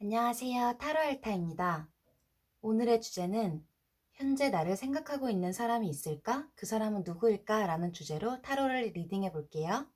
안녕하세요. 타로 알타입니다. 오늘의 주제는 현재 나를 생각하고 있는 사람이 있을까? 그 사람은 누구일까? 라는 주제로 타로를 리딩해 볼게요.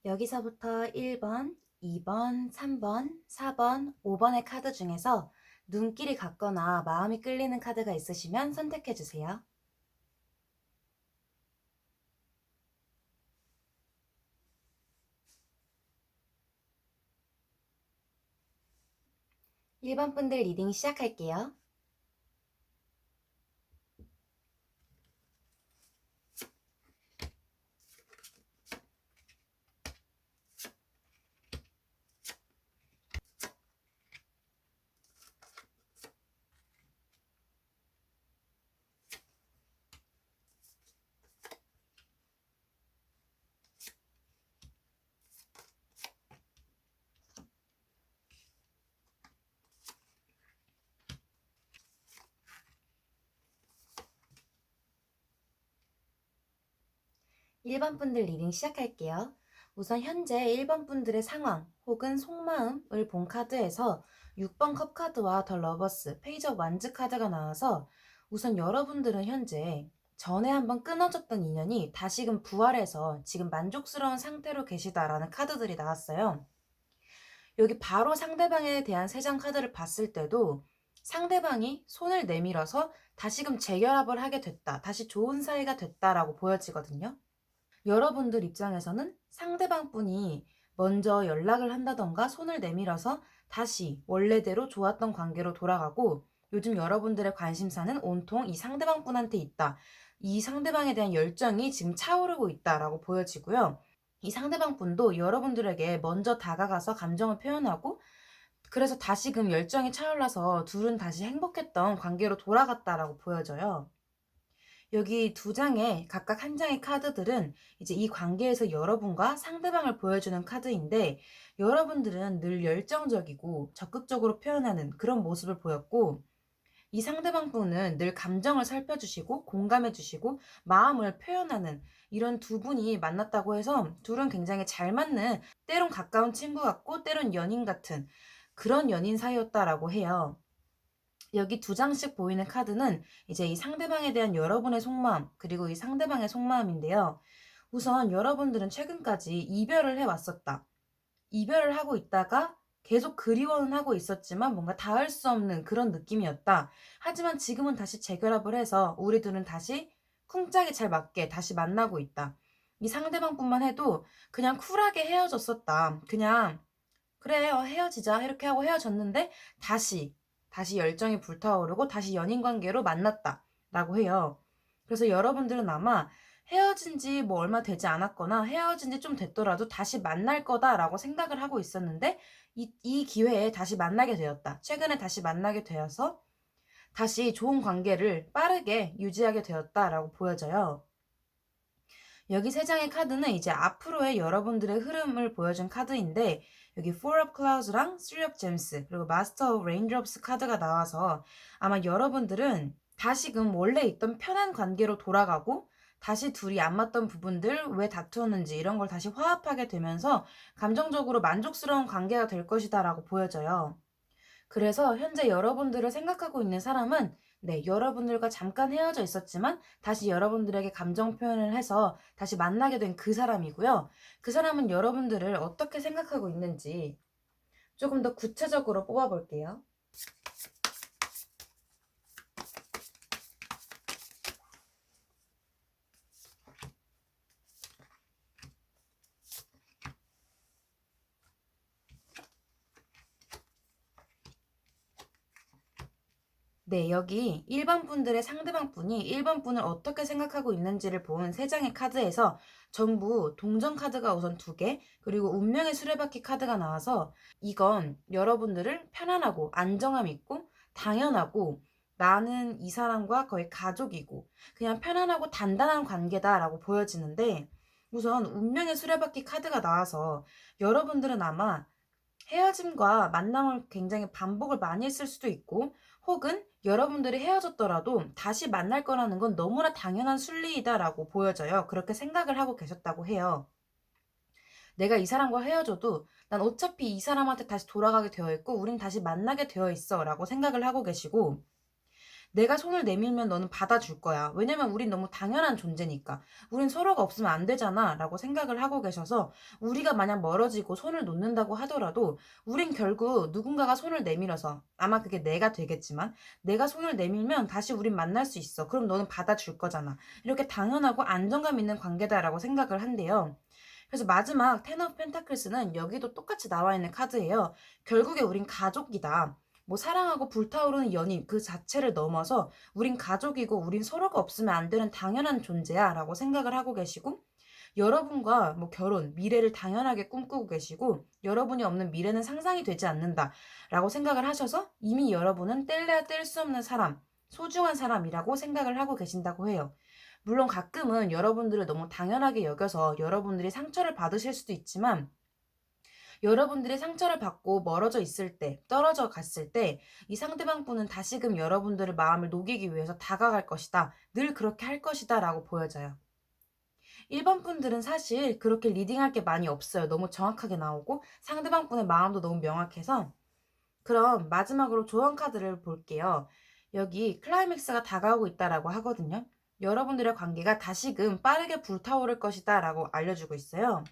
여기서부터 1번, 2번, 3번, 4번, 5번의 카드 중에서 눈길이 갔거나 마음이 끌리는 카드가 있으시면 선택해 주세요. 1번 분들 리딩 시작할게요. 1번 분들 리딩 시작할게요. 우선 현재 1번 분들의 상황 혹은 속마음을 본 카드에서 6번 컵 카드와 더 러버스, 페이지 오브 완즈 카드가 나와서 우선 여러분들은 현재 전에 한번 끊어졌던 인연이 다시금 부활해서 지금 만족스러운 상태로 계시다라는 카드들이 나왔어요. 여기 바로 상대방에 대한 3장 카드를 봤을 때도 상대방이 손을 내밀어서 다시금 재결합을 하게 됐다, 다시 좋은 사이가 됐다라고 보여지거든요. 여러분들 입장에서는 상대방 분이 먼저 연락을 한다던가 손을 내밀어서 다시 원래대로 좋았던 관계로 돌아가고, 요즘 여러분들의 관심사는 온통 이 상대방 분한테 있다, 이 상대방에 대한 열정이 지금 차오르고 있다라고 보여지고요. 이 상대방 분도 여러분들에게 먼저 다가가서 감정을 표현하고, 그래서 다시금 열정이 차올라서 둘은 다시 행복했던 관계로 돌아갔다라고 보여져요. 여기 2장의 각각 1장의 카드들은 이제 이 관계에서 여러분과 상대방을 보여주는 카드인데, 여러분들은 늘 열정적이고 적극적으로 표현하는 그런 모습을 보였고, 이 상대방 분은 늘 감정을 살펴주시고 공감해주시고 마음을 표현하는 이런 2분이 만났다고 해서 둘은 굉장히 잘 맞는, 때론 가까운 친구 같고 때론 연인 같은 그런 연인 사이였다라고 해요. 여기 2장씩 보이는 카드는 이제 이 상대방에 대한 여러분의 속마음, 그리고 이 상대방의 속마음인데요. 우선 여러분들은 최근까지 이별을 해왔었다, 이별을 하고 있다가 계속 그리워는 하고 있었지만 뭔가 닿을 수 없는 그런 느낌이었다. 하지만 지금은 다시 재결합을 해서 우리들은 다시 쿵짝이 잘 맞게 다시 만나고 있다. 이 상대방뿐만 해도 그냥 쿨하게 헤어졌었다, 그냥 그래요 헤어지자 이렇게 하고 헤어졌는데 다시 열정이 불타오르고 다시 연인 관계로 만났다 라고 해요. 그래서 여러분들은 아마 헤어진 지 뭐 얼마 되지 않았거나 헤어진 지 좀 됐더라도 다시 만날 거다라고 생각을 하고 있었는데, 이 기회에 다시 만나게 되었다, 최근에 다시 만나게 되어서 다시 좋은 관계를 빠르게 유지하게 되었다라고 보여져요. 여기 3장의 카드는 이제 앞으로의 여러분들의 흐름을 보여준 카드인데, 여기 Four of Clouds랑 Three of Gems 그리고 Master of Raindrops 카드가 나와서 아마 여러분들은 다시금 원래 있던 편한 관계로 돌아가고, 다시 둘이 안 맞던 부분들, 왜 다투었는지 이런 걸 다시 화합하게 되면서 감정적으로 만족스러운 관계가 될 것이다 라고 보여져요. 그래서 현재 여러분들을 생각하고 있는 사람은, 네, 여러분들과 잠깐 헤어져 있었지만 다시 여러분들에게 감정 표현을 해서 다시 만나게 된 그 사람이고요. 그 사람은 여러분들을 어떻게 생각하고 있는지 조금 더 구체적으로 뽑아볼게요. 네, 여기 1번 분들의 상대방 분이 1번 분을 어떻게 생각하고 있는지를 본 3장의 카드에서 전부 동전 카드가 우선 2개, 그리고 운명의 수레바퀴 카드가 나와서 이건 여러분들을 편안하고 안정감 있고 당연하고, 나는 이 사람과 거의 가족이고 그냥 편안하고 단단한 관계다라고 보여지는데, 우선 운명의 수레바퀴 카드가 나와서 여러분들은 아마 헤어짐과 만남을 굉장히 반복을 많이 했을 수도 있고, 혹은 여러분들이 헤어졌더라도 다시 만날 거라는 건 너무나 당연한 순리이다라고 보여져요. 그렇게 생각을 하고 계셨다고 해요. 내가 이 사람과 헤어져도 난 어차피 이 사람한테 다시 돌아가게 되어 있고 우린 다시 만나게 되어 있어 라고 생각을 하고 계시고, 내가 손을 내밀면 너는 받아줄 거야, 왜냐면 우린 너무 당연한 존재니까, 우린 서로가 없으면 안 되잖아 라고 생각을 하고 계셔서, 우리가 만약 멀어지고 손을 놓는다고 하더라도 우린 결국 누군가가 손을 내밀어서, 아마 그게 내가 되겠지만 내가 손을 내밀면 다시 우린 만날 수 있어, 그럼 너는 받아줄 거잖아, 이렇게 당연하고 안정감 있는 관계다라고 생각을 한대요. 그래서 마지막 텐 오브 펜타클스는 여기도 똑같이 나와 있는 카드예요. 결국에 우린 가족이다, 뭐 사랑하고 불타오르는 연인 그 자체를 넘어서 우린 가족이고 우린 서로가 없으면 안 되는 당연한 존재야 라고 생각을 하고 계시고, 여러분과 뭐 결혼, 미래를 당연하게 꿈꾸고 계시고, 여러분이 없는 미래는 상상이 되지 않는다 라고 생각을 하셔서 이미 여러분은 뗄래야 뗄 수 없는 사람, 소중한 사람이라고 생각을 하고 계신다고 해요. 물론 가끔은 여러분들을 너무 당연하게 여겨서 여러분들이 상처를 받으실 수도 있지만, 여러분들이 상처를 받고 멀어져 있을 때, 떨어져 갔을 때 이 상대방 분은 다시금 여러분들의 마음을 녹이기 위해서 다가갈 것이다, 늘 그렇게 할 것이다 라고 보여져요. 1번 분들은 사실 그렇게 리딩할 게 많이 없어요. 너무 정확하게 나오고 상대방 분의 마음도 너무 명확해서. 그럼 마지막으로 조언 카드를 볼게요. 여기 클라이맥스가 다가오고 있다라고 하거든요. 여러분들의 관계가 다시금 빠르게 불타오를 것이다 라고 알려주고 있어요.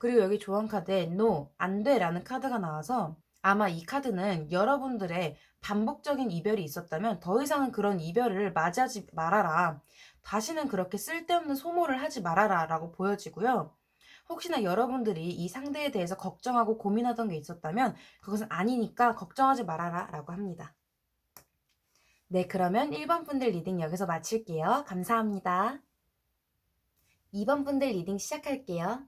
그리고 여기 조언 카드에 No, 안 돼 라는 카드가 나와서 아마 이 카드는 여러분들의 반복적인 이별이 있었다면 더 이상은 그런 이별을 맞이하지 말아라. 다시는 그렇게 쓸데없는 소모를 하지 말아라 라고 보여지고요. 혹시나 여러분들이 이 상대에 대해서 걱정하고 고민하던 게 있었다면 그것은 아니니까 걱정하지 말아라 라고 합니다. 네, 그러면 1번 분들 리딩 여기서 마칠게요. 감사합니다. 2번 분들 리딩 시작할게요.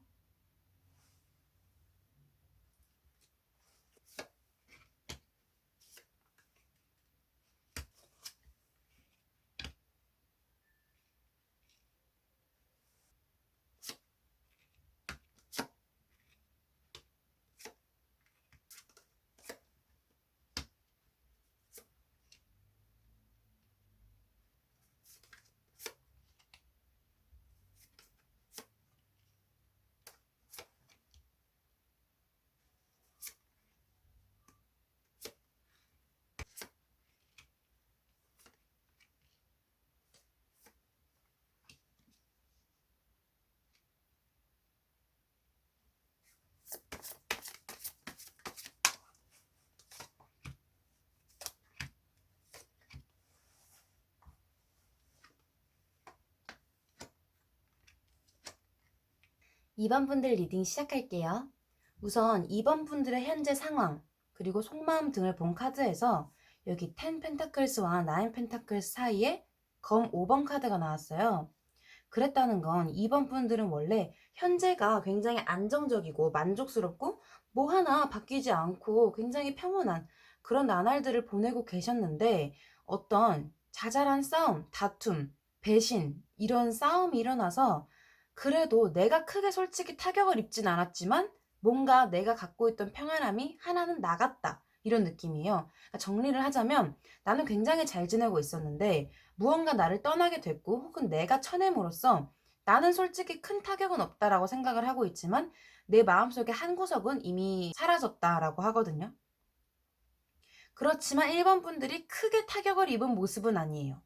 2번 분들 리딩 시작할게요. 우선 2번 분들의 현재 상황, 그리고 속마음 등을 본 카드에서 여기 10 펜타클스와 9 펜타클스 사이에 검 5번 카드가 나왔어요. 그랬다는 건 2번 분들은 원래 현재가 굉장히 안정적이고 만족스럽고 뭐 하나 바뀌지 않고 굉장히 평온한 그런 나날들을 보내고 계셨는데 어떤 자잘한 싸움, 다툼, 배신 이런 싸움이 일어나서 그래도 내가 크게 솔직히 타격을 입진 않았지만 뭔가 내가 갖고 있던 평안함이 하나는 나갔다. 이런 느낌이에요. 그러니까 정리를 하자면 나는 굉장히 잘 지내고 있었는데 무언가 나를 떠나게 됐고 혹은 내가 쳐냄으로써 나는 솔직히 큰 타격은 없다라고 생각을 하고 있지만 내 마음속에 한 구석은 이미 사라졌다라고 하거든요. 그렇지만 1번 분들이 크게 타격을 입은 모습은 아니에요.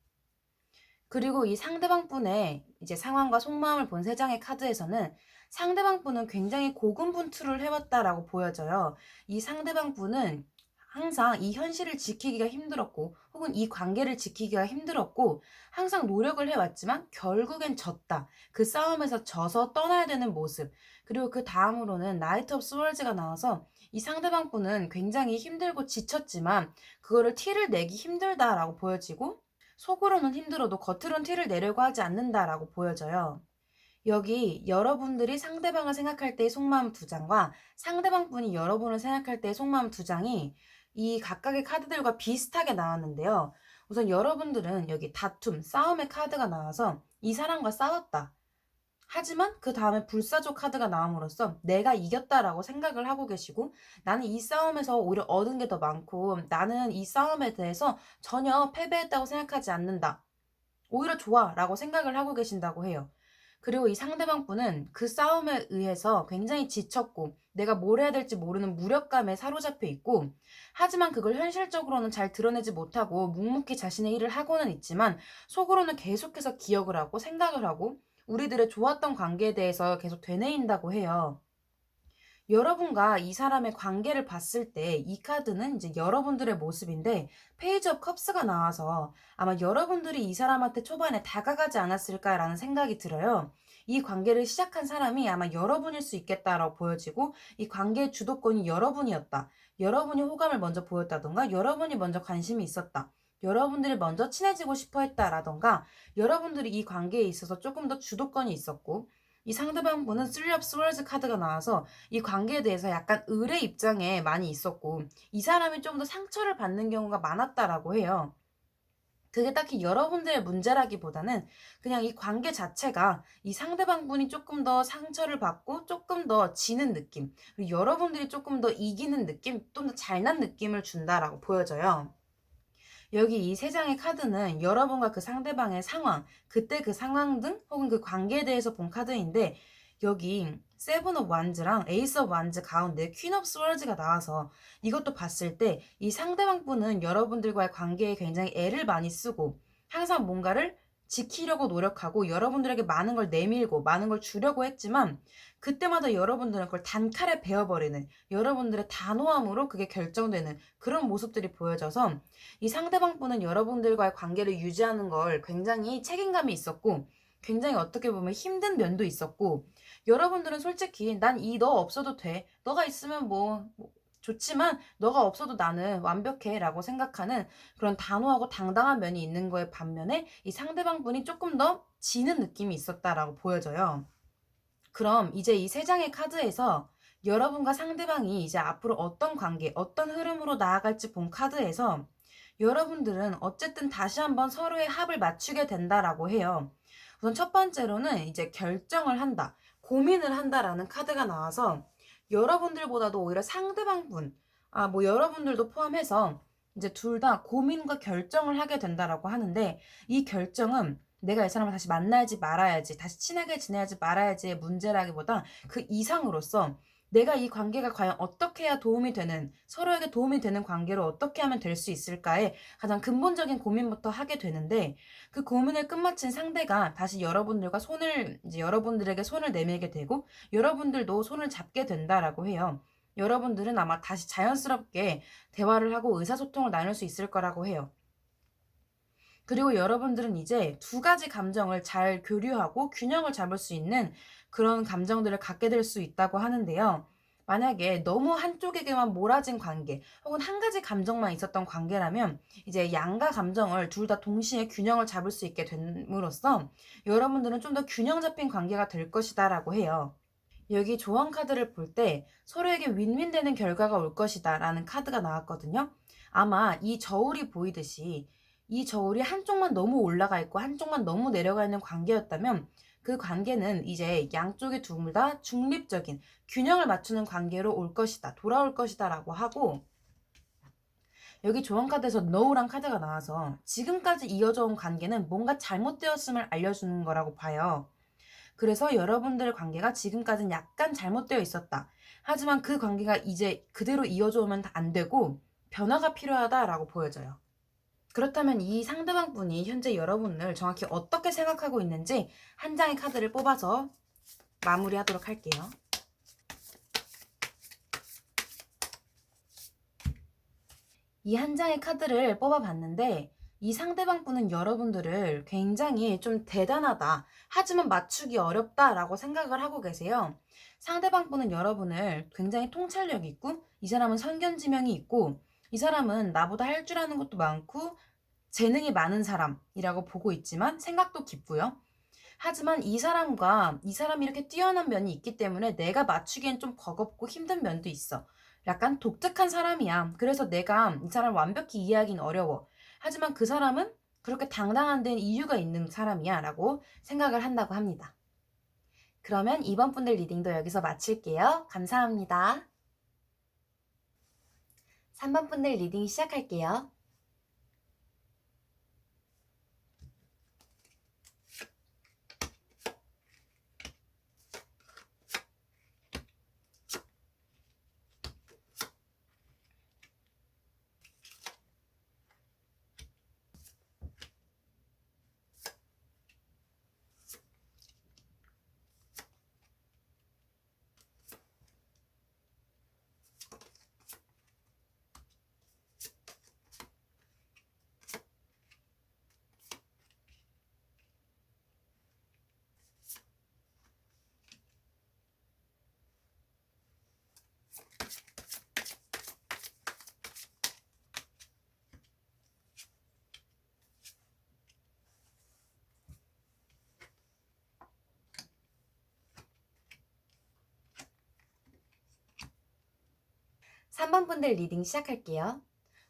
그리고 이 상대방 분의 이제 상황과 속마음을 본 3장의 카드에서는 상대방 분은 굉장히 고군분투를 해왔다라고 보여져요. 이 상대방 분은 항상 이 현실을 지키기가 힘들었고 혹은 이 관계를 지키기가 힘들었고 항상 노력을 해왔지만 결국엔 졌다. 그 싸움에서 져서 떠나야 되는 모습. 그리고 그 다음으로는 나이트 오브 스월즈가 나와서 이 상대방 분은 굉장히 힘들고 지쳤지만 그거를 티를 내기 힘들다라고 보여지고 속으로는 힘들어도 겉으론 티를 내려고 하지 않는다라고 보여져요. 여기 여러분들이 상대방을 생각할 때의 속마음 2장과 상대방 분이 여러분을 생각할 때의 속마음 2장이 이 각각의 카드들과 비슷하게 나왔는데요. 우선 여러분들은 여기 다툼, 싸움의 카드가 나와서 이 사람과 싸웠다. 하지만 그 다음에 불사조 카드가 나옴으로써 내가 이겼다라고 생각을 하고 계시고 나는 이 싸움에서 오히려 얻은 게 더 많고 나는 이 싸움에 대해서 전혀 패배했다고 생각하지 않는다. 오히려 좋아 라고 생각을 하고 계신다고 해요. 그리고 이 상대방 분은 그 싸움에 의해서 굉장히 지쳤고 내가 뭘 해야 될지 모르는 무력감에 사로잡혀 있고 하지만 그걸 현실적으로는 잘 드러내지 못하고 묵묵히 자신의 일을 하고는 있지만 속으로는 계속해서 기억을 하고 생각을 하고 우리들의 좋았던 관계에 대해서 계속 되뇌인다고 해요. 여러분과 이 사람의 관계를 봤을 때 이 카드는 이제 여러분들의 모습인데 페이지 오브 컵스가 나와서 아마 여러분들이 이 사람한테 초반에 다가가지 않았을까라는 생각이 들어요. 이 관계를 시작한 사람이 아마 여러분일 수 있겠다라고 보여지고 이 관계의 주도권이 여러분이었다. 여러분이 호감을 먼저 보였다던가 여러분이 먼저 관심이 있었다. 여러분들이 먼저 친해지고 싶어 했다라던가 여러분들이 이 관계에 있어서 조금 더 주도권이 있었고 이 상대방 분은 3 of Swords 카드가 나와서 이 관계에 대해서 약간 의뢰 입장에 많이 있었고 이 사람이 좀 더 상처를 받는 경우가 많았다라고 해요. 그게 딱히 여러분들의 문제라기보다는 그냥 이 관계 자체가 이 상대방 분이 조금 더 상처를 받고 조금 더 지는 느낌, 그리고 여러분들이 조금 더 이기는 느낌, 좀 더 잘난 느낌을 준다라고 보여져요. 여기 이 3장의 카드는 여러분과 그 상대방의 상황, 그때 그 상황 등 혹은 그 관계에 대해서 본 카드인데 여기 세븐 오브 완즈랑 에이스 오브 완즈 가운데 퀸 오브 스월즈가 나와서 이것도 봤을 때 이 상대방 분은 여러분들과의 관계에 굉장히 애를 많이 쓰고 항상 뭔가를 지키려고 노력하고 여러분들에게 많은 걸 내밀고 많은 걸 주려고 했지만 그때마다 여러분들은 그걸 단칼에 베어버리는, 여러분들의 단호함으로 그게 결정되는 그런 모습들이 보여져서 이 상대방 분은 여러분들과의 관계를 유지하는 걸 굉장히 책임감이 있었고 굉장히 어떻게 보면 힘든 면도 있었고, 여러분들은 솔직히 난 너 없어도 돼. 너가 있으면 뭐 좋지만 너가 없어도 나는 완벽해 라고 생각하는 그런 단호하고 당당한 면이 있는 거에 반면에 이 상대방 분이 조금 더 지는 느낌이 있었다라고 보여져요. 그럼 이제 이 세 장의 카드에서 여러분과 상대방이 이제 앞으로 어떤 관계, 어떤 흐름으로 나아갈지 본 카드에서 여러분들은 어쨌든 다시 한번 서로의 합을 맞추게 된다라고 해요. 우선 첫 번째로는 이제 결정을 한다, 고민을 한다라는 카드가 나와서 여러분들보다도 오히려 상대방 분, 뭐 여러분들도 포함해서 이제 둘 다 고민과 결정을 하게 된다라고 하는데, 이 결정은 내가 이 사람을 다시 만나야지 말아야지, 다시 친하게 지내야지 말아야지의 문제라기보다 그 이상으로서 내가 이 관계가 과연 어떻게 해야 도움이 되는, 서로에게 도움이 되는 관계로 어떻게 하면 될 수 있을까에 가장 근본적인 고민부터 하게 되는데, 그 고민을 끝마친 상대가 다시 이제 여러분들에게 손을 내밀게 되고 여러분들도 손을 잡게 된다라고 해요. 여러분들은 아마 다시 자연스럽게 대화를 하고 의사소통을 나눌 수 있을 거라고 해요. 그리고 여러분들은 이제 두 가지 감정을 잘 교류하고 균형을 잡을 수 있는 그런 감정들을 갖게 될 수 있다고 하는데요. 만약에 너무 한쪽에게만 몰아진 관계, 혹은 한 가지 감정만 있었던 관계라면 이제 양가 감정을 둘 다 동시에 균형을 잡을 수 있게 됨으로써 여러분들은 좀 더 균형 잡힌 관계가 될 것이다라고 해요. 여기 조언 카드를 볼 때 서로에게 윈윈 되는 결과가 올 것이다 라는 카드가 나왔거든요. 아마 이 저울이 보이듯이 이 저울이 한쪽만 너무 올라가 있고 한쪽만 너무 내려가 있는 관계였다면 그 관계는 이제 양쪽이 둘 다 중립적인 균형을 맞추는 관계로 올 것이다, 돌아올 것이다 라고 하고, 여기 조언 카드에서 No란 카드가 나와서 지금까지 이어져 온 관계는 뭔가 잘못되었음을 알려주는 거라고 봐요. 그래서 여러분들의 관계가 지금까지는 약간 잘못되어 있었다. 하지만 그 관계가 이제 그대로 이어져 오면 안 되고 변화가 필요하다라고 보여져요. 그렇다면 이 상대방 분이 현재 여러분을 정확히 어떻게 생각하고 있는지 한 장의 카드를 뽑아서 마무리하도록 할게요. 이 한 장의 카드를 뽑아봤는데 이 상대방 분은 여러분들을 굉장히 좀 대단하다, 하지만 맞추기 어렵다라고 생각을 하고 계세요. 상대방 분은 여러분을 굉장히 통찰력 있고, 이 사람은 선견지명이 있고, 이 사람은 나보다 할 줄 아는 것도 많고 재능이 많은 사람이라고 보고 있지만 생각도 깊고요. 하지만 이 사람이 이렇게 뛰어난 면이 있기 때문에 내가 맞추기엔 좀 버겁고 힘든 면도 있어. 약간 독특한 사람이야. 그래서 내가 이 사람을 완벽히 이해하긴 어려워. 하지만 그 사람은 그렇게 당당한 데는 이유가 있는 사람이야 라고 생각을 한다고 합니다. 그러면 이번 분들 리딩도 여기서 마칠게요. 감사합니다. 3번 분들 리딩 시작할게요. 삼 번 분들 리딩 시작할게요.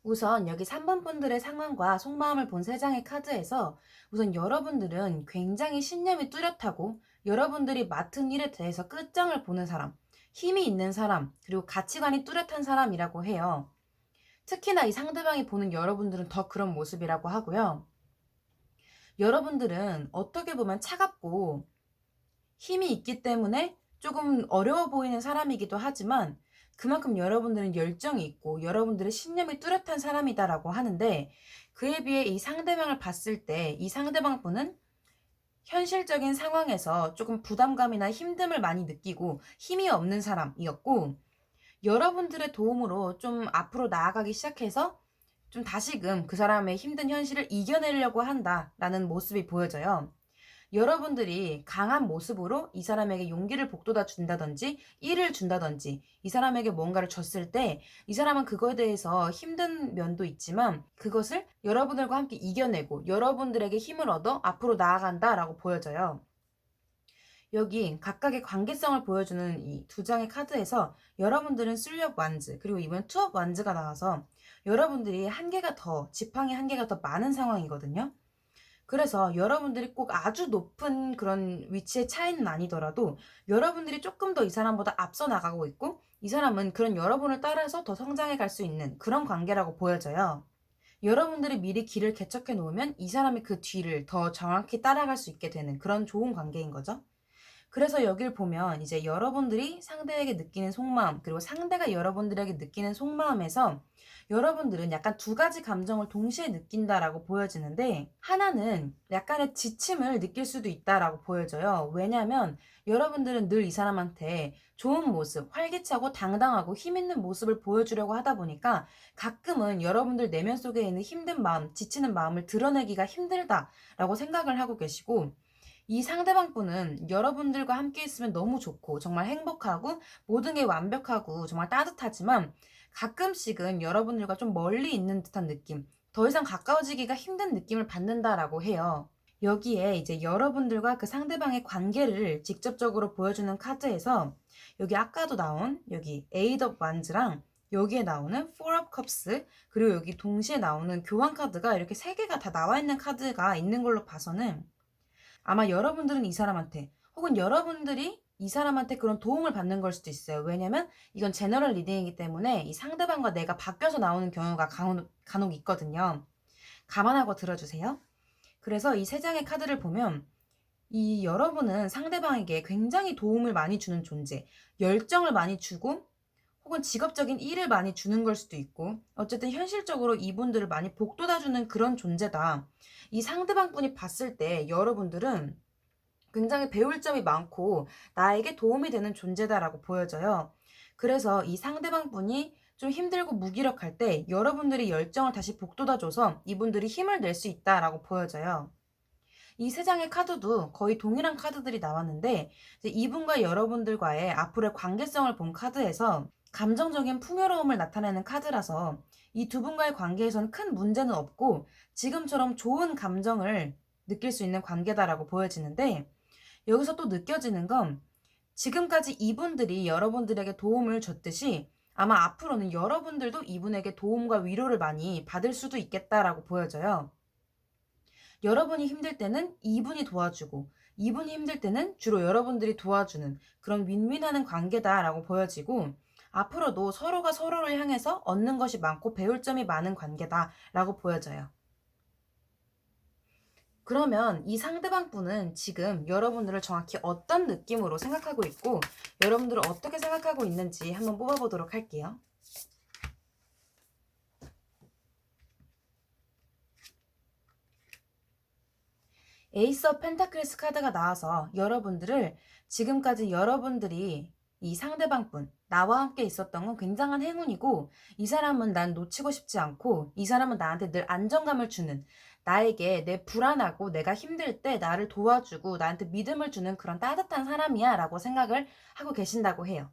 우선 여기 3번 분들의 상황과 속마음을 본 3장의 카드에서 우선 여러분들은 굉장히 신념이 뚜렷하고 여러분들이 맡은 일에 대해서 끝장을 보는 사람, 힘이 있는 사람, 그리고 가치관이 뚜렷한 사람이라고 해요. 특히나 이 상대방이 보는 여러분들은 더 그런 모습이라고 하고요. 여러분들은 어떻게 보면 차갑고 힘이 있기 때문에 조금 어려워 보이는 사람이기도 하지만 그만큼 여러분들은 열정이 있고 여러분들의 신념이 뚜렷한 사람이다라고 하는데, 그에 비해 이 상대방을 봤을 때 이 상대방 분은 현실적인 상황에서 조금 부담감이나 힘듦을 많이 느끼고 힘이 없는 사람이었고, 여러분들의 도움으로 좀 앞으로 나아가기 시작해서 좀 다시금 그 사람의 힘든 현실을 이겨내려고 한다라는 모습이 보여져요. 여러분들이 강한 모습으로 이 사람에게 용기를 북돋아 준다든지 일을 준다든지 이 사람에게 뭔가를 줬을 때 이 사람은 그거에 대해서 힘든 면도 있지만 그것을 여러분들과 함께 이겨내고 여러분들에게 힘을 얻어 앞으로 나아간다라고 보여져요. 여기 각각의 관계성을 보여주는 이 두 장의 카드에서 여러분들은 술력 완즈 그리고 이번 투업 완즈가 나와서 여러분들이 한계가 더 지팡이 한계가 더 많은 상황이거든요. 그래서 여러분들이 꼭 아주 높은 그런 위치의 차이는 아니더라도 여러분들이 조금 더 이 사람보다 앞서 나가고 있고 이 사람은 그런 여러분을 따라서 더 성장해 갈 수 있는 그런 관계라고 보여져요. 여러분들이 미리 길을 개척해 놓으면 이 사람이 그 뒤를 더 정확히 따라갈 수 있게 되는 그런 좋은 관계인 거죠. 그래서 여길 보면 이제 여러분들이 상대에게 느끼는 속마음, 그리고 상대가 여러분들에게 느끼는 속마음에서 여러분들은 약간 두 가지 감정을 동시에 느낀다라고 보여지는데, 하나는 약간의 지침을 느낄 수도 있다라고 보여져요. 왜냐면 여러분들은 늘 이 사람한테 좋은 모습, 활기차고 당당하고 힘 있는 모습을 보여주려고 하다 보니까 가끔은 여러분들 내면 속에 있는 힘든 마음, 지치는 마음을 드러내기가 힘들다라고 생각을 하고 계시고, 이 상대방 분은 여러분들과 함께 있으면 너무 좋고 정말 행복하고 모든 게 완벽하고 정말 따뜻하지만 가끔씩은 여러분들과 좀 멀리 있는 듯한 느낌, 더 이상 가까워지기가 힘든 느낌을 받는다라고 해요. 여기에 이제 여러분들과 그 상대방의 관계를 직접적으로 보여주는 카드에서 여기 아까도 나온 여기 에이드 업 완즈랑 여기에 나오는 Four of Cups 그리고 여기 동시에 나오는 교환 카드가 이렇게 세 개가 다 나와 있는 카드가 있는 걸로 봐서는 아마 여러분들은 이 사람한테 혹은 여러분들이 이 사람한테 그런 도움을 받는 걸 수도 있어요. 왜냐면 이건 제너럴 리딩이기 때문에 이 상대방과 내가 바뀌어서 나오는 경우가 간혹 있거든요. 감안하고 들어주세요. 그래서 이 세 장의 카드를 보면 이 여러분은 상대방에게 굉장히 도움을 많이 주는 존재, 열정을 많이 주고 혹은 직업적인 일을 많이 주는 걸 수도 있고 어쨌든 현실적으로 이분들을 많이 복돋아주는 그런 존재다. 이 상대방 분이 봤을 때 여러분들은 굉장히 배울 점이 많고 나에게 도움이 되는 존재다라고 보여져요. 그래서 이 상대방 분이 좀 힘들고 무기력할 때 여러분들이 열정을 다시 북돋아줘서 이분들이 힘을 낼 수 있다라고 보여져요. 이 세 장의 카드도 거의 동일한 카드들이 나왔는데 이제 이분과 여러분들과의 앞으로의 관계성을 본 카드에서 감정적인 풍요로움을 나타내는 카드라서 이 두 분과의 관계에선 큰 문제는 없고 지금처럼 좋은 감정을 느낄 수 있는 관계다라고 보여지는데, 여기서 또 느껴지는 건 지금까지 이분들이 여러분들에게 도움을 줬듯이 아마 앞으로는 여러분들도 이분에게 도움과 위로를 많이 받을 수도 있겠다라고 보여져요. 여러분이 힘들 때는 이분이 도와주고 이분이 힘들 때는 주로 여러분들이 도와주는 그런 윈윈하는 관계다라고 보여지고, 앞으로도 서로가 서로를 향해서 얻는 것이 많고 배울 점이 많은 관계다라고 보여져요. 그러면 이 상대방 분은 지금 여러분들을 정확히 어떤 느낌으로 생각하고 있고 여러분들을 어떻게 생각하고 있는지 한번 뽑아보도록 할게요. 에이스 업 펜타클스 카드가 나와서 여러분들을 지금까지 여러분들이 이 상대방 분, 나와 함께 있었던 건 굉장한 행운이고 이 사람은 난 놓치고 싶지 않고 이 사람은 나한테 늘 안정감을 주는, 나에게 내 불안하고 내가 힘들 때 나를 도와주고 나한테 믿음을 주는 그런 따뜻한 사람이야 라고 생각을 하고 계신다고 해요.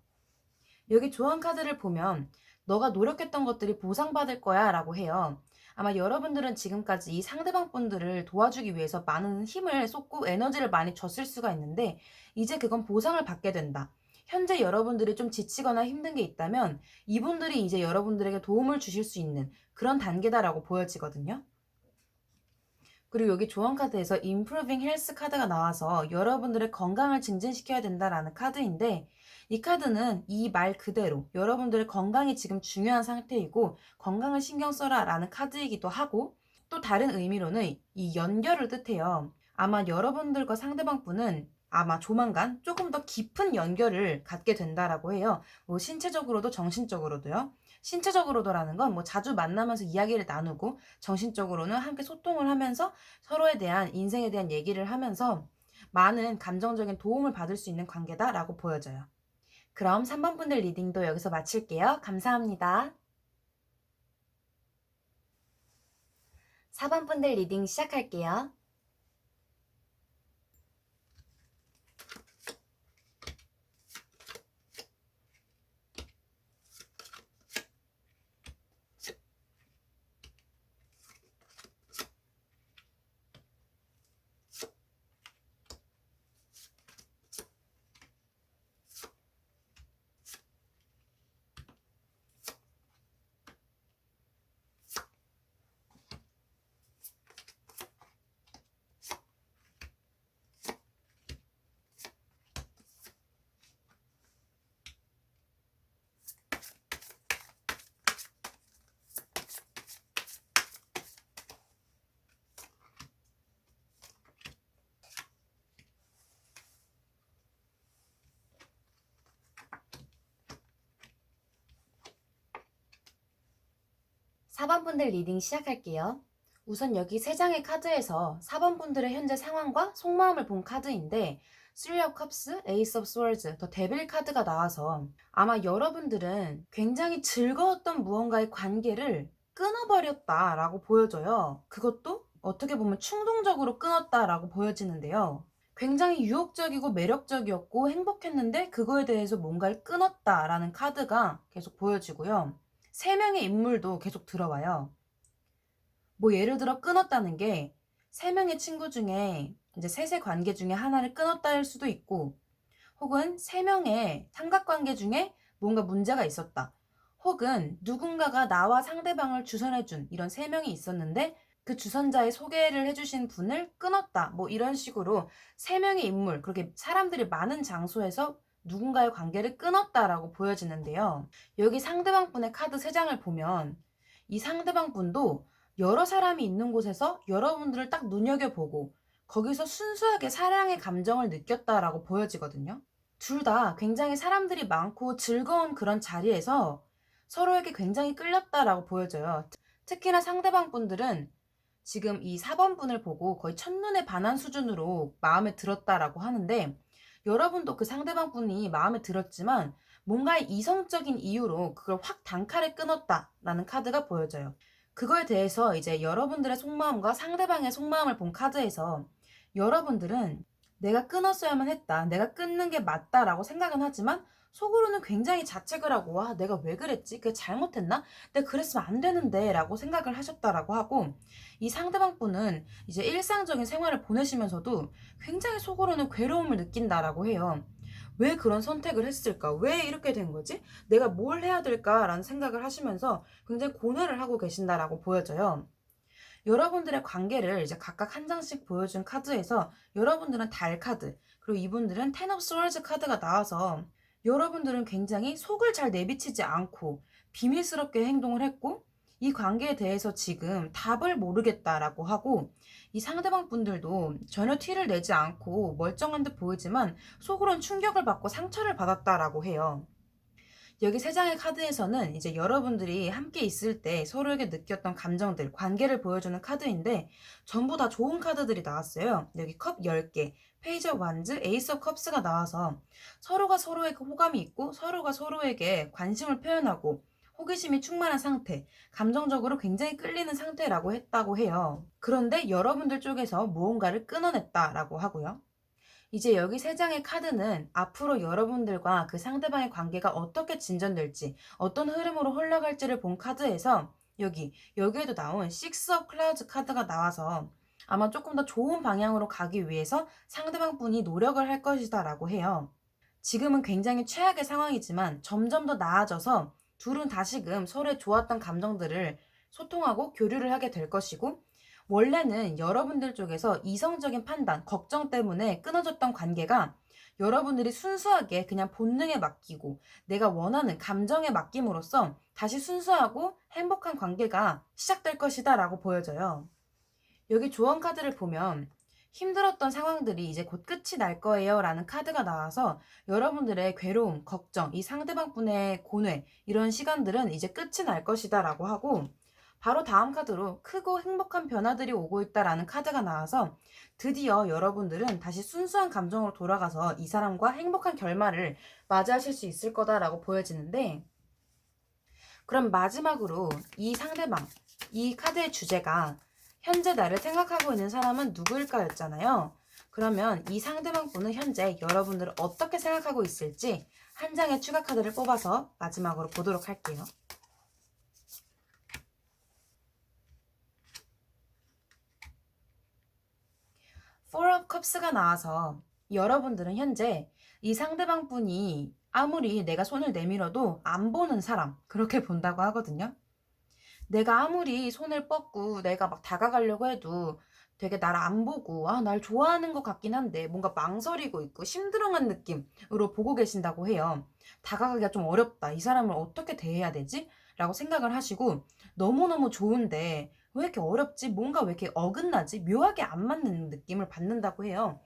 여기 조언 카드를 보면 너가 노력했던 것들이 보상받을 거야 라고 해요. 아마 여러분들은 지금까지 이 상대방 분들을 도와주기 위해서 많은 힘을 쏟고 에너지를 많이 줬을 수가 있는데 이제 그건 보상을 받게 된다. 현재 여러분들이 좀 지치거나 힘든 게 있다면 이분들이 이제 여러분들에게 도움을 주실 수 있는 그런 단계다라고 보여지거든요. 그리고 여기 조언 카드에서 Improving Health 카드가 나와서 여러분들의 건강을 증진시켜야 된다라는 카드인데, 이 카드는 이 말 그대로 여러분들의 건강이 지금 중요한 상태이고 건강을 신경 써라 라는 카드이기도 하고, 또 다른 의미로는 이 연결을 뜻해요. 아마 여러분들과 상대방 분은 아마 조만간 조금 더 깊은 연결을 갖게 된다라고 해요. 뭐 신체적으로도 정신적으로도요. 신체적으로도라는 건 뭐 자주 만나면서 이야기를 나누고 정신적으로는 함께 소통을 하면서 서로에 대한 인생에 대한 얘기를 하면서 많은 감정적인 도움을 받을 수 있는 관계다라고 보여져요. 그럼 3번 분들 리딩도 여기서 마칠게요. 감사합니다. 4번 분들 리딩 시작할게요. 사 번 분들 리딩 시작할게요. 우선 여기 3장의 카드에서 4번 분들의 현재 상황과 속마음을 본 카드인데 Three of Cups, Ace of Swords, 더 데빌 카드가 나와서 아마 여러분들은 굉장히 즐거웠던 무언가의 관계를 끊어버렸다라고 보여져요. 그것도 어떻게 보면 충동적으로 끊었다라고 보여지는데요. 굉장히 유혹적이고 매력적이었고 행복했는데 그거에 대해서 뭔가를 끊었다라는 카드가 계속 보여지고요. 3명의 인물도 계속 들어와요. 뭐 예를 들어 끊었다는 게 3명의 친구 중에 이제 셋의 관계 중에 하나를 끊었다일 수도 있고, 혹은 3명의 삼각관계 중에 뭔가 문제가 있었다. 혹은 누군가가 나와 상대방을 주선해준 이런 3명이 있었는데 그 주선자의 소개를 해주신 분을 끊었다. 뭐 이런 식으로 3명의 인물, 그렇게 사람들이 많은 장소에서 누군가의 관계를 끊었다라고 보여지는데요. 여기 상대방 분의 카드 3장을 보면 이 상대방 분도 여러 사람이 있는 곳에서 여러분들을 딱 눈여겨보고 거기서 순수하게 사랑의 감정을 느꼈다라고 보여지거든요. 둘 다 굉장히 사람들이 많고 즐거운 그런 자리에서 서로에게 굉장히 끌렸다라고 보여져요. 특히나 상대방 분들은 지금 이 4번 분을 보고 거의 첫눈에 반한 수준으로 마음에 들었다라고 하는데, 여러분도 그 상대방 분이 마음에 들었지만 뭔가의 이성적인 이유로 그걸 확 단칼에 끊었다라는 카드가 보여져요. 그거에 대해서 이제 여러분들의 속마음과 상대방의 속마음을 본 카드에서 여러분들은 내가 끊었어야만 했다, 내가 끊는 게 맞다라고 생각은 하지만 속으로는 굉장히 자책을 하고, 와, 내가 왜 그랬지? 그게 잘못했나? 내가 그랬으면 안 되는데 라고 생각을 하셨다라고 하고, 이 상대방 분은 이제 일상적인 생활을 보내시면서도 굉장히 속으로는 괴로움을 느낀다라고 해요. 왜 그런 선택을 했을까? 왜 이렇게 된 거지? 내가 뭘 해야 될까라는 생각을 하시면서 굉장히 고뇌를 하고 계신다라고 보여져요. 여러분들의 관계를 이제 각각 한 장씩 보여준 카드에서 여러분들은 달 카드, 그리고 이분들은 텐 오브 스월즈 카드가 나와서 여러분들은 굉장히 속을 잘 내비치지 않고 비밀스럽게 행동을 했고, 이 관계에 대해서 지금 답을 모르겠다라고 하고, 이 상대방 분들도 전혀 티를 내지 않고 멀쩡한 듯 보이지만 속으론 충격을 받고 상처를 받았다라고 해요. 여기 3장의 카드에서는 이제 여러분들이 함께 있을 때 서로에게 느꼈던 감정들, 관계를 보여주는 카드인데 전부 다 좋은 카드들이 나왔어요. 여기 컵 10개, 페이지 오브 완즈, 에이스 오브 컵스가 나와서 서로가 서로에게 호감이 있고 서로가 서로에게 관심을 표현하고 호기심이 충만한 상태, 감정적으로 굉장히 끌리는 상태라고 했다고 해요. 그런데 여러분들 쪽에서 무언가를 끊어냈다라고 하고요. 이제 여기 3장의 카드는 앞으로 여러분들과 그 상대방의 관계가 어떻게 진전될지, 어떤 흐름으로 흘러갈지를 본 카드에서 여기에도 나온 Six of Clouds 카드가 나와서 아마 조금 더 좋은 방향으로 가기 위해서 상대방 분이 노력을 할 것이다 라고 해요. 지금은 굉장히 최악의 상황이지만 점점 더 나아져서 둘은 다시금 서로의 좋았던 감정들을 소통하고 교류를 하게 될 것이고, 원래는 여러분들 쪽에서 이성적인 판단, 걱정 때문에 끊어졌던 관계가 여러분들이 순수하게 그냥 본능에 맡기고 내가 원하는 감정에 맡김으로써 다시 순수하고 행복한 관계가 시작될 것이다 라고 보여져요. 여기 조언 카드를 보면 힘들었던 상황들이 이제 곧 끝이 날 거예요 라는 카드가 나와서 여러분들의 괴로움, 걱정, 이 상대방 분의 고뇌, 이런 시간들은 이제 끝이 날 것이다 라고 하고, 바로 다음 카드로 크고 행복한 변화들이 오고 있다라는 카드가 나와서 드디어 여러분들은 다시 순수한 감정으로 돌아가서 이 사람과 행복한 결말을 맞이하실 수 있을 거다라고 보여지는데, 그럼 마지막으로 이 상대방, 이 카드의 주제가 현재 나를 생각하고 있는 사람은 누구일까였잖아요. 그러면 이 상대방 분은 현재 여러분들을 어떻게 생각하고 있을지 한 장의 추가 카드를 뽑아서 마지막으로 보도록 할게요. Four of Cups가 나와서 여러분들은 현재 이 상대방 분이 아무리 내가 손을 내밀어도 안 보는 사람, 그렇게 본다고 하거든요. 내가 아무리 손을 뻗고 내가 막 다가가려고 해도 되게 나를 안 보고, 날 좋아하는 것 같긴 한데 뭔가 망설이고 있고 심드렁한 느낌으로 보고 계신다고 해요. 다가가기가 좀 어렵다. 이 사람을 어떻게 대해야 되지? 라고 생각을 하시고, 너무너무 좋은데 왜 이렇게 어렵지? 뭔가 왜 이렇게 어긋나지? 묘하게 안 맞는 느낌을 받는다고 해요.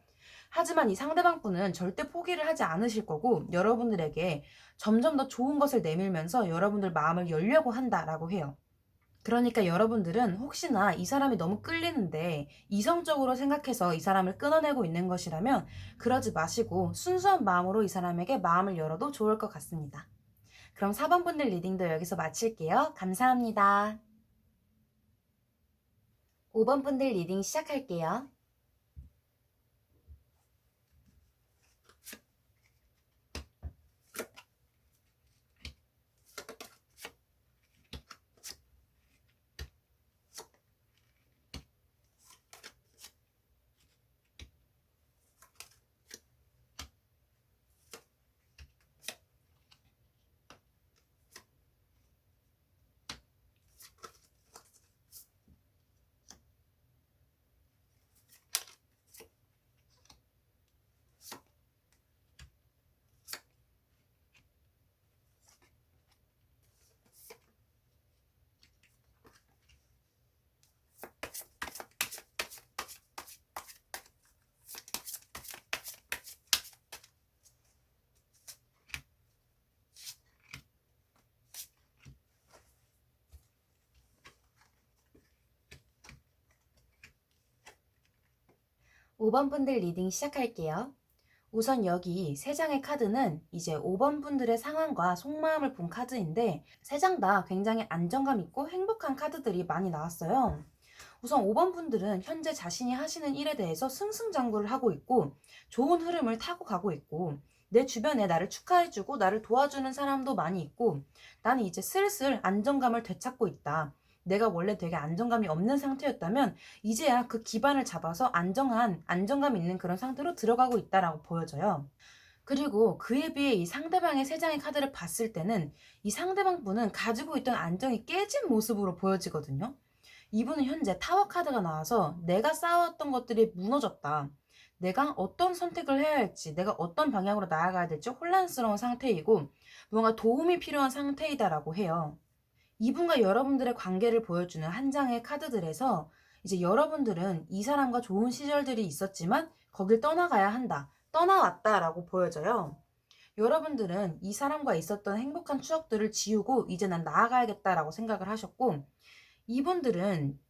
하지만 이 상대방 분은 절대 포기를 하지 않으실 거고, 여러분들에게 점점 더 좋은 것을 내밀면서 여러분들 마음을 열려고 한다라고 해요. 그러니까 여러분들은 혹시나 이 사람이 너무 끌리는데 이성적으로 생각해서 이 사람을 끊어내고 있는 것이라면 그러지 마시고 순수한 마음으로 이 사람에게 마음을 열어도 좋을 것 같습니다. 그럼 4번 분들 리딩도 여기서 마칠게요. 감사합니다. 5번 분들 리딩 시작할게요. 5번 분들 리딩 시작할게요. 우선 여기 3장의 카드는 이제 5번 분들의 상황과 속마음을 본 카드인데 3장 다 굉장히 안정감 있고 행복한 카드들이 많이 나왔어요. 우선 5번 분들은 현재 자신이 하시는 일에 대해서 승승장구를 하고 있고 좋은 흐름을 타고 가고 있고 내 주변에 나를 축하해주고 나를 도와주는 사람도 많이 있고 나는 이제 슬슬 안정감을 되찾고 있다. 내가 원래 되게 안정감이 없는 상태였다면 이제야 그 기반을 잡아서 안정감 있는 그런 상태로 들어가고 있다라고 보여져요. 그리고 그에 비해 이 상대방의 3장의 카드를 봤을 때는 이 상대방 분은 가지고 있던 안정이 깨진 모습으로 보여지거든요. 이분은 현재 타워 카드가 나와서 내가 쌓아왔던 것들이 무너졌다. 내가 어떤 선택을 해야 할지, 내가 어떤 방향으로 나아가야 될지 혼란스러운 상태이고 뭔가 도움이 필요한 상태이다라고 해요. 이분과 여러분들의 관계를 보여주는 한 장의 카드들에서 이제 여러분들은 이 사람과 좋은 시절들이 있었지만 거길 떠나가야 한다. 떠나왔다라고 보여져요. 여러분들은 이 사람과 있었던 행복한 추억들을 지우고 이제 난 나아가야겠다라고 생각을 하셨고 이분들은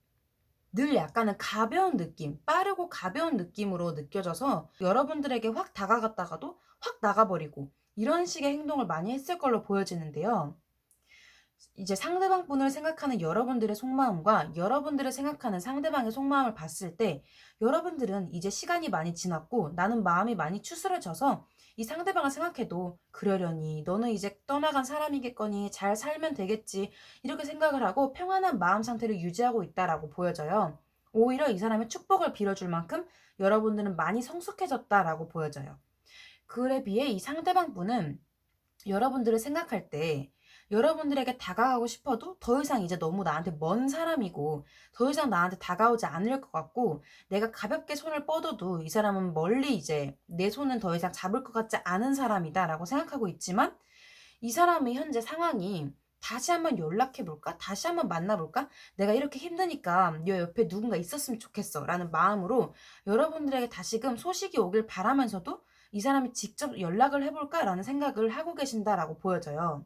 늘 약간은 가벼운 느낌, 빠르고 가벼운 느낌으로 느껴져서 여러분들에게 확 다가갔다가도 확 나가버리고 이런 식의 행동을 많이 했을 걸로 보여지는데요. 이제 상대방 분을 생각하는 여러분들의 속마음과 여러분들을 생각하는 상대방의 속마음을 봤을 때 여러분들은 이제 시간이 많이 지났고 나는 마음이 많이 추스러져서 이 상대방을 생각해도 그러려니 너는 이제 떠나간 사람이겠거니 잘 살면 되겠지 이렇게 생각을 하고 평안한 마음 상태를 유지하고 있다라고 보여져요. 오히려 이 사람의 축복을 빌어줄 만큼 여러분들은 많이 성숙해졌다라고 보여져요. 그에 비해 이 상대방 분은 여러분들을 생각할 때 여러분들에게 다가가고 싶어도 더 이상 이제 너무 나한테 먼 사람이고 더 이상 나한테 다가오지 않을 것 같고 내가 가볍게 손을 뻗어도 이 사람은 멀리 이제 내 손은 더 이상 잡을 것 같지 않은 사람이다 라고 생각하고 있지만 이 사람의 현재 상황이 다시 한번 연락해볼까? 다시 한번 만나볼까? 내가 이렇게 힘드니까 여 옆에 누군가 있었으면 좋겠어 라는 마음으로 여러분들에게 다시금 소식이 오길 바라면서도 이 사람이 직접 연락을 해볼까? 라는 생각을 하고 계신다라고 보여져요.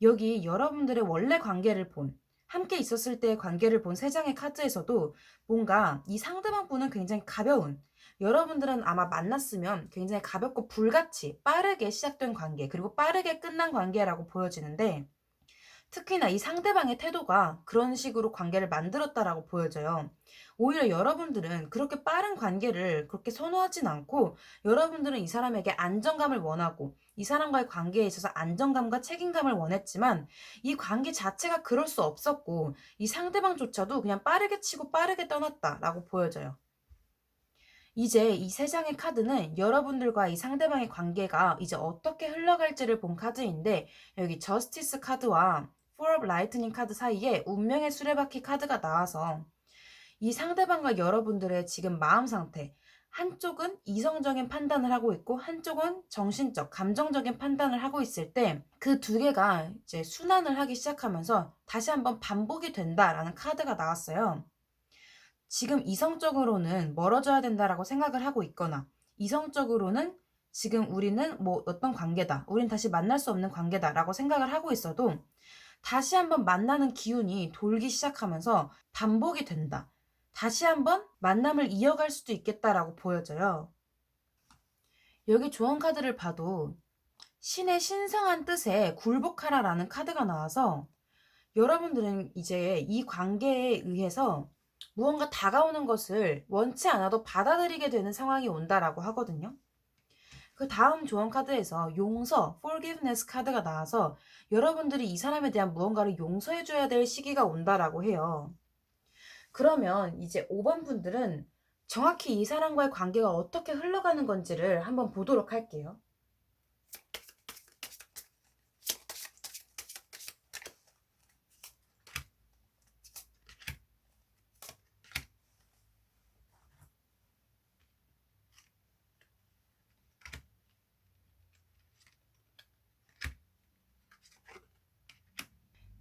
여기 여러분들의 원래 관계를 본 함께 있었을 때의 관계를 본 세 장의 카드에서도 뭔가 이 상대방 분은 굉장히 가벼운, 여러분들은 아마 만났으면 굉장히 가볍고 불같이 빠르게 시작된 관계, 그리고 빠르게 끝난 관계라고 보여지는데, 특히나 이 상대방의 태도가 그런 식으로 관계를 만들었다라고 보여져요. 오히려 여러분들은 그렇게 빠른 관계를 그렇게 선호하진 않고, 여러분들은 이 사람에게 안정감을 원하고 이 사람과의 관계에 있어서 안정감과 책임감을 원했지만, 이 관계 자체가 그럴 수 없었고 이 상대방조차도 그냥 빠르게 치고 빠르게 떠났다라고 보여져요. 이제 이 세 장의 카드는 여러분들과 이 상대방의 관계가 이제 어떻게 흘러갈지를 본 카드인데, 여기 저스티스 카드와 포 오브 라이트닝 카드 사이에 운명의 수레바퀴 카드가 나와서 이 상대방과 여러분들의 지금 마음 상태, 한쪽은 이성적인 판단을 하고 있고 한쪽은 정신적, 감정적인 판단을 하고 있을 때 그 두 개가 이제 순환을 하기 시작하면서 다시 한번 반복이 된다라는 카드가 나왔어요. 지금 이성적으로는 멀어져야 된다라고 생각을 하고 있거나, 이성적으로는 지금 우리는 뭐 어떤 관계다, 우린 다시 만날 수 없는 관계다라고 생각을 하고 있어도 다시 한번 만나는 기운이 돌기 시작하면서 반복이 된다. 다시 한번 만남을 이어갈 수도 있겠다라고 보여져요. 여기 조언 카드를 봐도 신의 신성한 뜻에 굴복하라라는 카드가 나와서, 여러분들은 이제 이 관계에 의해서 무언가 다가오는 것을 원치 않아도 받아들이게 되는 상황이 온다라고 하거든요. 그 다음 조언 카드에서 용서, forgiveness 카드가 나와서 여러분들이 이 사람에 대한 무언가를 용서해줘야 될 시기가 온다라고 해요. 그러면 이제 5번 분들은 정확히 이 사람과의 관계가 어떻게 흘러가는 건지를 한번 보도록 할게요.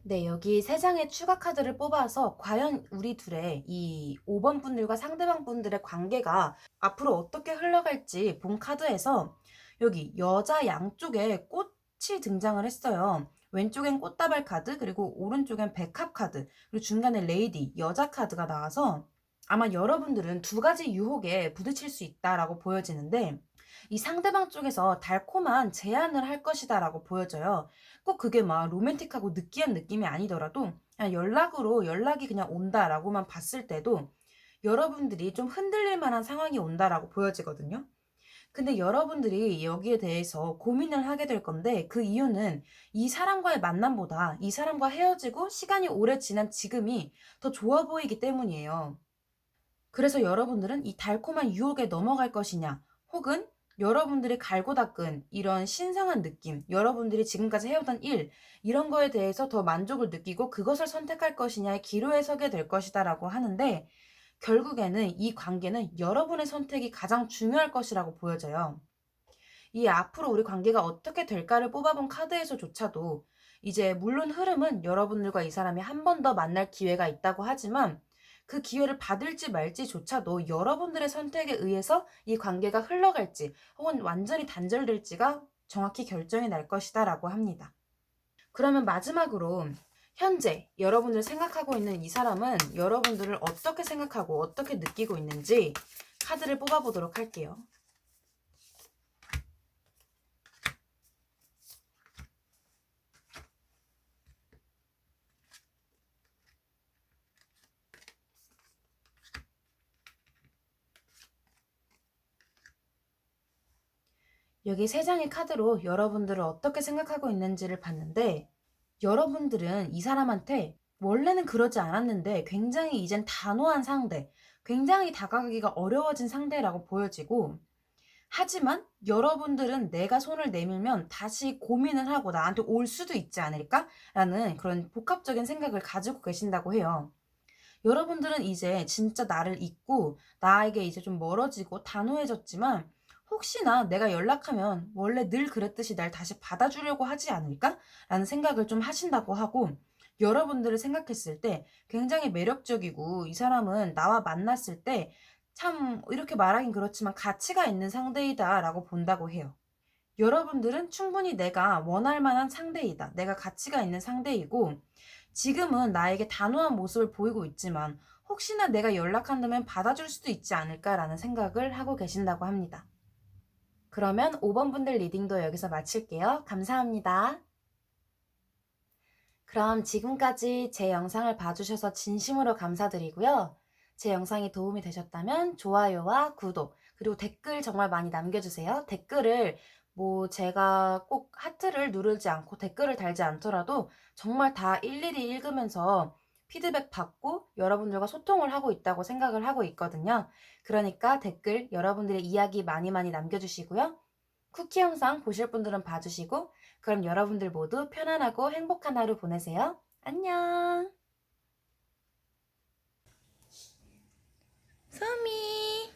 네, 여기 세 장의 추가 카드를 뽑아서 과연 우리 둘의 이 5번 분들과 상대방 분들의 관계가 앞으로 어떻게 흘러갈지 본 카드에서 여기 여자 양쪽에 꽃이 등장을 했어요. 왼쪽엔 꽃다발 카드, 그리고 오른쪽엔 백합 카드, 그리고 중간에 레이디, 여자 카드가 나와서 아마 여러분들은 두 가지 유혹에 부딪힐 수 있다라고 보여지는데, 이 상대방 쪽에서 달콤한 제안을 할 것이다라고 보여져요. 꼭 그게 막 로맨틱하고 느끼한 느낌이 아니더라도 그냥 연락이 그냥 온다라고만 봤을 때도 여러분들이 좀 흔들릴 만한 상황이 온다라고 보여지거든요. 근데 여러분들이 여기에 대해서 고민을 하게 될 건데, 그 이유는 이 사람과의 만남보다 이 사람과 헤어지고 시간이 오래 지난 지금이 더 좋아 보이기 때문이에요. 그래서 여러분들은 이 달콤한 유혹에 넘어갈 것이냐, 혹은 여러분들이 갈고 닦은 이런 신성한 느낌, 여러분들이 지금까지 해오던 일, 이런 거에 대해서 더 만족을 느끼고 그것을 선택할 것이냐의 기로에 서게 될 것이다라고 하는데, 결국에는 이 관계는 여러분의 선택이 가장 중요할 것이라고 보여져요. 이 앞으로 우리 관계가 어떻게 될까를 뽑아본 카드에서조차도 이제 물론 흐름은 여러분들과 이 사람이 한 번 더 만날 기회가 있다고 하지만, 그 기회를 받을지 말지조차도 여러분들의 선택에 의해서 이 관계가 흘러갈지 혹은 완전히 단절될지가 정확히 결정이 날 것이다라고 합니다. 그러면 마지막으로 현재 여러분들 생각하고 있는 이 사람은 여러분들을 어떻게 생각하고 어떻게 느끼고 있는지 카드를 뽑아보도록 할게요. 여기 세 장의 카드로 여러분들을 어떻게 생각하고 있는지를 봤는데, 여러분들은 이 사람한테 원래는 그러지 않았는데 굉장히 이젠 단호한 상대, 굉장히 다가가기가 어려워진 상대라고 보여지고, 하지만 여러분들은 내가 손을 내밀면 다시 고민을 하고 나한테 올 수도 있지 않을까라는 그런 복합적인 생각을 가지고 계신다고 해요. 여러분들은 이제 진짜 나를 잊고 나에게 이제 좀 멀어지고 단호해졌지만, 혹시나 내가 연락하면 원래 늘 그랬듯이 날 다시 받아주려고 하지 않을까? 라는 생각을 좀 하신다고 하고, 여러분들을 생각했을 때 굉장히 매력적이고 이 사람은 나와 만났을 때 참 이렇게 말하긴 그렇지만 가치가 있는 상대이다 라고 본다고 해요. 여러분들은 충분히 내가 원할 만한 상대이다, 내가 가치가 있는 상대이고, 지금은 나에게 단호한 모습을 보이고 있지만 혹시나 내가 연락한다면 받아줄 수도 있지 않을까라는 생각을 하고 계신다고 합니다. 그러면 5번 분들 리딩도 여기서 마칠게요. 감사합니다. 그럼 지금까지 제 영상을 봐주셔서 진심으로 감사드리고요. 제 영상이 도움이 되셨다면 좋아요와 구독, 그리고 댓글 정말 많이 남겨주세요. 댓글을 제가 꼭 하트를 누르지 않고 댓글을 달지 않더라도 정말 다 일일이 읽으면서 피드백 받고 여러분들과 소통을 하고 있다고 생각을 하고 있거든요. 그러니까 댓글 여러분들의 이야기 많이 많이 남겨주시고요. 쿠키 영상 보실 분들은 봐주시고, 그럼 여러분들 모두 편안하고 행복한 하루 보내세요. 안녕. 소미.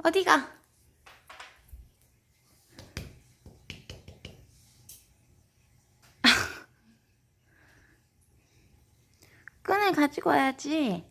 어디가? 끈을 가지고 와야지.